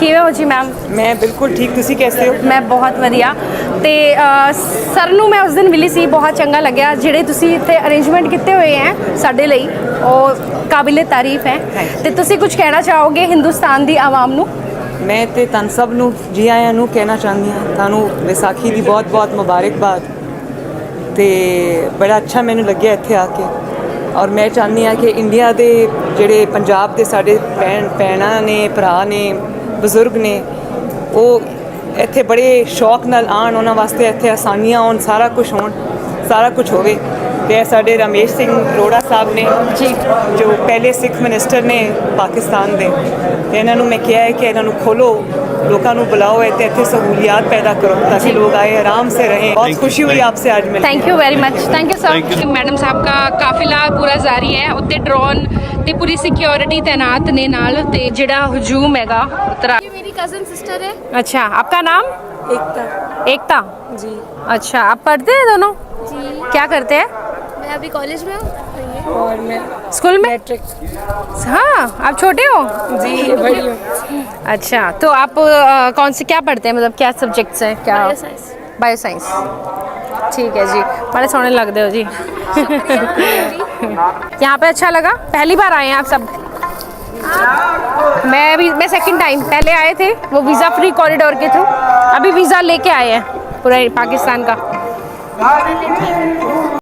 ਕਿਵੇਂ ਹੋ ਜੀ ਮੈਮ? ਮੈਂ ਬਿਲਕੁਲ ਠੀਕ, ਤੁਸੀਂ ਕੈਸੇ ਹੋ? ਮੈਂ ਬਹੁਤ ਵਧੀਆ। ਤੇ ਸਰ ਨੂੰ ਮੈਂ ਉਸ ਦਿਨ ਮਿਲੀ ਸੀ, ਬਹੁਤ ਚੰਗਾ ਲੱਗਿਆ। ਜਿਹੜੇ ਤੁਸੀਂ ਇੱਥੇ ਅਰੇਂਜਮੈਂਟ ਕੀਤੇ ਹੋਏ ਹੈ ਸਾਡੇ ਲਈ, ਉਹ ਕਾਬਿਲੇ ਤਾਰੀਫ ਹੈ। ਤੇ ਤੁਸੀਂ ਕੁਝ ਕਹਿਣਾ ਚਾਹੋਗੇ ਹਿੰਦੁਸਤਾਨ ਦੀ ਆਵਾਮ ਨੂੰ? ਮੈਂ ਤੇ ਤੁਹਾਨੂੰ ਸਭ ਨੂੰ ਜੀ ਆਇਆਂ ਨੂੰ ਕਹਿਣਾ ਚਾਹੁੰਦੀ ਹਾਂ। ਤੁਹਾਨੂੰ ਵਿਸਾਖੀ ਦੀ ਬਹੁਤ ਬਹੁਤ ਮੁਬਾਰਕਬਾਦ। ਤੇ ਬੜਾ ਅੱਛਾ ਮੈਨੂੰ ਲੱਗਿਆ ਇੱਥੇ ਆ ਕੇ। ਔਰ ਮੈਂ ਚਾਹੁੰਦੀ ਹਾਂ ਕਿ ਇੰਡੀਆ ਦੇ ਜਿਹੜੇ ਪੰਜਾਬ ਦੇ ਸਾਡੇ ਭੈਣਾਂ ਨੇ, ਭਰਾ ਨੇ, ਬਜ਼ੁਰਗ ਨੇ, ਉਹ ਇੱਥੇ ਬੜੇ ਸ਼ੌਕ ਨਾਲ ਆਉਣ, ਉਹਨਾਂ ਵਾਸਤੇ ਇੱਥੇ ਆਸਾਨੀਆਂ ਹੋਣ, ਸਾਰਾ ਕੁਝ ਹੋਣ, ਸਾਰਾ ਕੁਝ ਹੋਵੇ। ਤੇ ਸਾਡੇ ਰਮੇਸ਼ ਸਿੰਘ ਅਰੋੜਾ ਸਾਹਿਬ ਨੇ ਜੀ, ਜੋ ਪਹਿਲੇ ਸਿੱਖ ਮਿਨਿਸਟਰ ਨੇ ਪਾਕਿਸਤਾਨ ਦੇ, ਤੇ ਇਹਨਾਂ ਨੂੰ ਮੈਂ ਕਿਹਾ ਹੈ ਕਿ ਇਹਨਾਂ ਨੂੰ ਖੋਲੋ, ਲੋਕਾਂ ਨੂੰ बुलाओ, ਇੱਥੇ सहूलियात पैदा करो ताकि लोग आए आराम से रहें। बहुत खुशी हुई आपसे आज मिलकर। Thank you very much. Thank you sir. Madam साहब का काफिला पूरा जारी है, उत्ते ड्रोन ते पूरी सिक्योरिटी तैनात ने नाल, ते जेड़ा हजूम हैगा उत्तरा। ये मेरी कज़न सिस्टर है। अच्छा, आपका नाम? एकता। एकता जी। अच्छा, आप पढ़ते हैं दोनों? जी। क्या करते हैं? मैं अभी कॉलेज में हूँ और मैं स्कूल में? मैट्रिक। हाँ, आप छोटे हो? जी, बड़ी हूँ। अच्छा, तो आप कौन से क्या पढ़ते हैं, मतलब क्या सब्जेक्ट्स हैं? क्या? बायोसाइंस। बायोसाइंस, ठीक है जी। बड़े सोने लगते हो जी। यहाँ पे अच्छा लगा? पहली बार आए हैं आप सब? मैं सेकंड टाइम। पहले आए थे वो वीज़ा फ्री कॉरिडोर के थ्रू, अभी वीज़ा लेके आए हैं पूरा पाकिस्तान का।